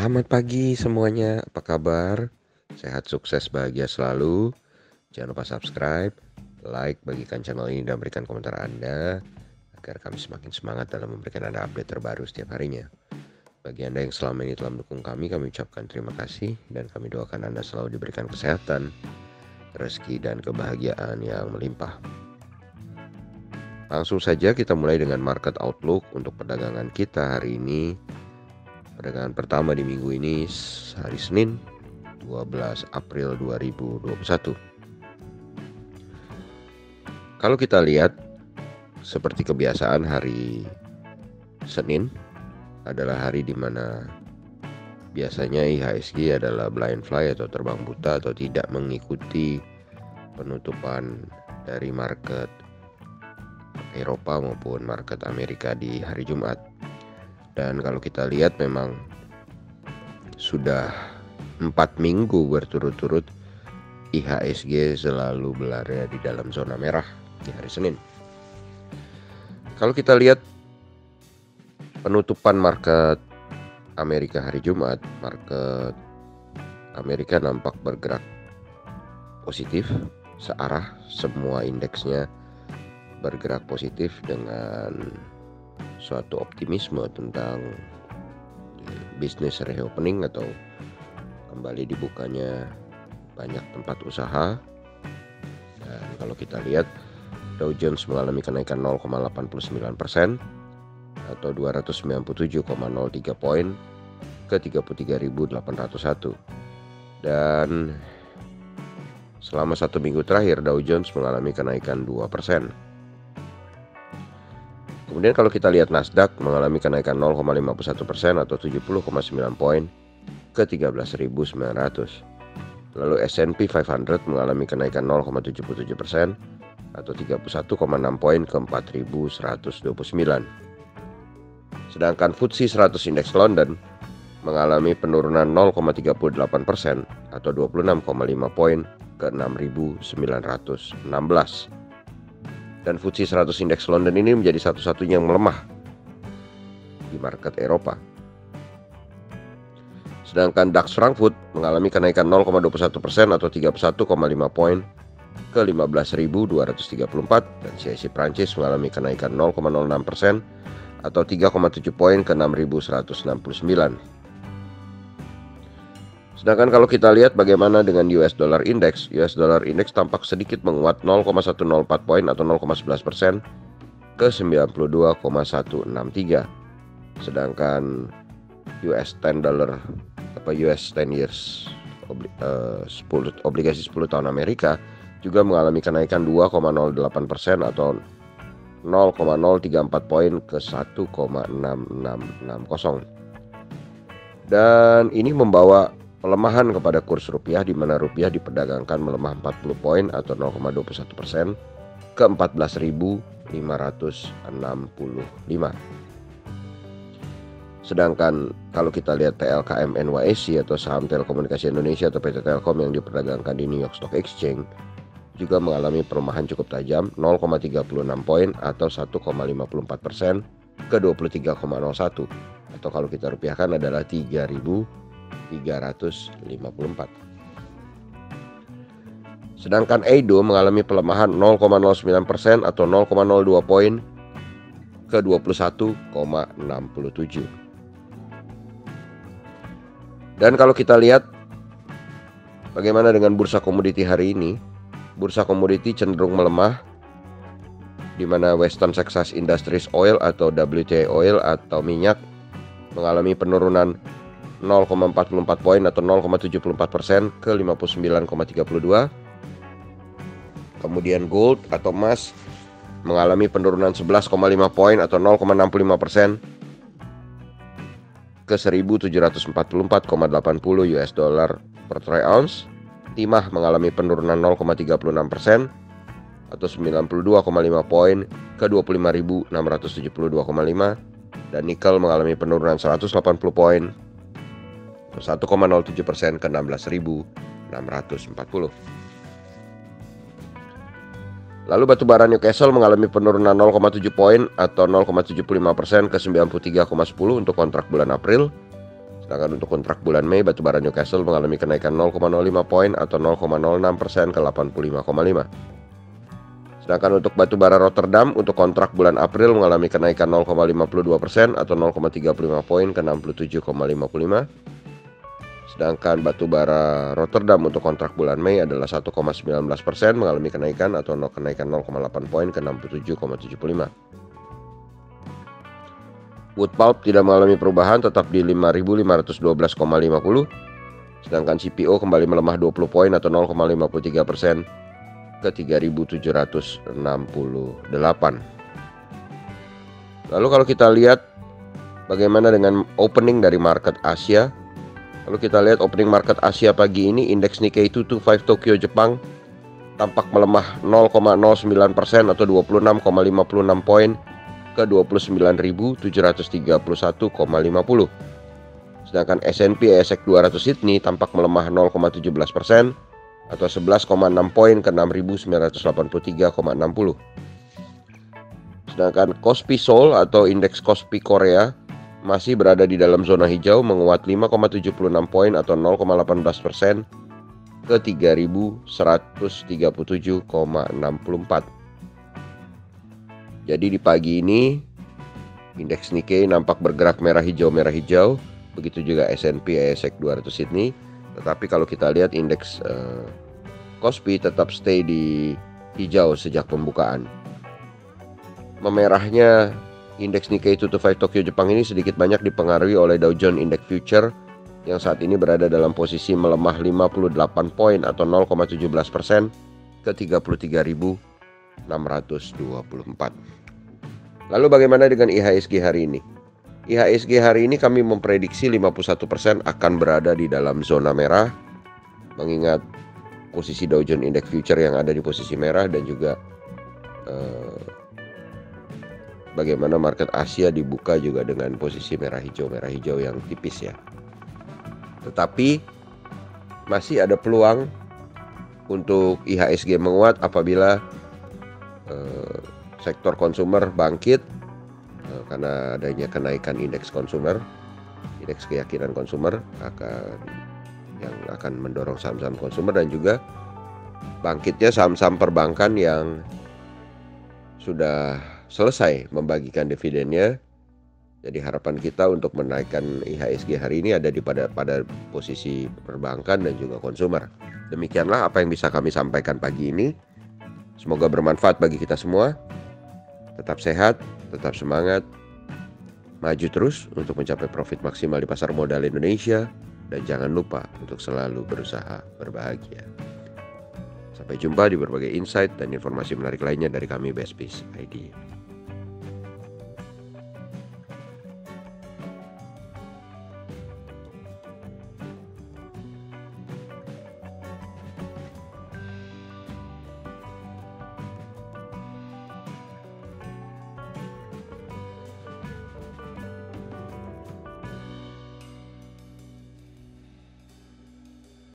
Selamat pagi semuanya, apa kabar? Sehat, sukses, bahagia selalu. Jangan lupa subscribe, like, bagikan channel ini dan berikan komentar Anda agar kami semakin semangat dalam memberikan Anda update terbaru setiap harinya. Bagi Anda yang selama ini telah mendukung kami ucapkan terima kasih dan kami doakan Anda selalu diberikan kesehatan, rezeki, dan kebahagiaan yang melimpah. Langsung saja kita mulai dengan market outlook untuk perdagangan kita hari ini. Perdagangan pertama di minggu ini hari Senin 12 April 2021. Kalau kita lihat seperti kebiasaan hari Senin adalah hari di mana biasanya IHSG adalah blind fly atau terbang buta atau tidak mengikuti penutupan dari market Eropa maupun market Amerika di hari Jumat. Dan kalau kita lihat memang sudah 4 minggu berturut-turut IHSG selalu berada di dalam zona merah di hari Senin. Kalau kita lihat penutupan market Amerika hari Jumat, market Amerika nampak bergerak positif searah, semua indeksnya bergerak positif dengan suatu optimisme tentang bisnis reopening atau kembali dibukanya banyak tempat usaha. Dan kalau kita lihat Dow Jones mengalami kenaikan 0,89% atau 297,03 poin ke 33.801. Dan selama 1 minggu terakhir Dow Jones mengalami kenaikan 2%. Kemudian kalau kita lihat Nasdaq mengalami kenaikan 0,51% atau 70,9 poin ke 13.900. Lalu S&P 500 mengalami kenaikan 0,77% atau 31,6 poin ke 4.129. Sedangkan FTSE 100 Index London mengalami penurunan 0,38% atau 26,5 poin ke 6.916. Dan FTSE 100 Index London ini menjadi satu-satunya yang melemah di market Eropa. Sedangkan DAX Frankfurt mengalami kenaikan 0,21% atau 31,5 poin ke 15.234 dan CAC Prancis mengalami kenaikan 0,06% atau 3,7 poin ke 6.169. Sedangkan kalau kita lihat bagaimana dengan US Dollar Index, US Dollar Index tampak sedikit menguat 0,104 poin atau 0,11% ke 92,163. Sedangkan US 10 dollar atau US 10 years obligasi 10 tahun Amerika juga mengalami kenaikan 2,08% atau 0,034 poin ke 1,6660. Dan ini membawa pelemahan kepada kurs rupiah, di mana rupiah diperdagangkan melemah 40 poin atau 0,21% ke 14.565. Sedangkan kalau kita lihat TLKM NYSE atau saham telekomunikasi Indonesia atau PT Telkom yang diperdagangkan di New York Stock Exchange juga mengalami pelemahan cukup tajam 0,36 poin atau 1,54% ke 23,01 atau kalau kita rupiahkan adalah 3.354. Sedangkan EIDO mengalami pelemahan 0,09% atau 0,02 poin ke 21,67. Dan kalau kita lihat bagaimana dengan bursa komoditi hari ini, bursa komoditi cenderung melemah, di mana Western Texas Industries Oil atau WTI Oil atau minyak mengalami penurunan 0,44 poin atau 0,74% ke 59,32. Kemudian gold atau emas mengalami penurunan 11,5 poin atau 0,65% ke 1.744,80 US dollar per troy ounce. Timah mengalami penurunan 0,36% atau 92,5 poin ke 25.672,5 dan nikel mengalami penurunan 180 poin atau 1,07% ke 16.640. Lalu batubara Newcastle mengalami penurunan 0,7 poin atau 0,75% ke 93,10 untuk kontrak bulan April. Sedangkan untuk kontrak bulan Mei, batubara Newcastle mengalami kenaikan 0,05 poin atau 0,06% ke 85,5. Sedangkan untuk batubara Rotterdam untuk kontrak bulan April mengalami kenaikan 0,52% atau 0,35 poin ke 67,55. Sedangkan batubara Rotterdam untuk kontrak bulan Mei adalah 1,19% mengalami kenaikan atau kenaikan 0,8 poin ke 67,75. Wood pulp tidak mengalami perubahan, tetap di 5.512,50. Sedangkan CPO kembali melemah 20 poin atau 0,53% ke 3.768. Lalu kalau kita lihat bagaimana dengan opening dari market Asia. Kalau kita lihat opening market Asia pagi ini, indeks Nikkei 225 Tokyo Jepang tampak melemah 0,09% atau 26,56 poin ke 29.731,50. Sedangkan S&P ASX 200 Sydney tampak melemah 0,17% atau 11,6 poin ke 6.983,60. Sedangkan Kospi Seoul atau indeks Kospi Korea masih berada di dalam zona hijau, menguat 5,76 poin atau 0,18% ke 3.137,64. Jadi di pagi ini indeks Nikkei nampak bergerak merah hijau, begitu juga S&P ASX 200 Sydney. Tetapi kalau kita lihat indeks Kospi tetap stay di hijau sejak pembukaan. Memerahnya indeks Nikkei 225 Tokyo Jepang ini sedikit banyak dipengaruhi oleh Dow Jones Index Future yang saat ini berada dalam posisi melemah 58 poin atau 0,17% ke 33.624. Lalu bagaimana dengan IHSG hari ini? IHSG hari ini kami memprediksi 51% akan berada di dalam zona merah, mengingat posisi Dow Jones Index Future yang ada di posisi merah dan juga bagaimana market Asia dibuka juga dengan posisi merah hijau yang tipis ya. Tetapi masih ada peluang untuk IHSG menguat apabila sektor konsumer bangkit karena adanya kenaikan indeks konsumer, indeks keyakinan konsumer akan mendorong saham-saham konsumer dan juga bangkitnya saham-saham perbankan yang sudah selesai membagikan dividennya. Jadi harapan kita untuk menaikkan IHSG hari ini ada pada posisi perbankan dan juga konsumer. Demikianlah apa yang bisa kami sampaikan pagi ini. Semoga bermanfaat bagi kita semua. Tetap sehat, tetap semangat, maju terus untuk mencapai profit maksimal di pasar modal Indonesia, dan jangan lupa untuk selalu berusaha berbahagia. Sampai jumpa di berbagai insight dan informasi menarik lainnya dari kami BestBiz ID.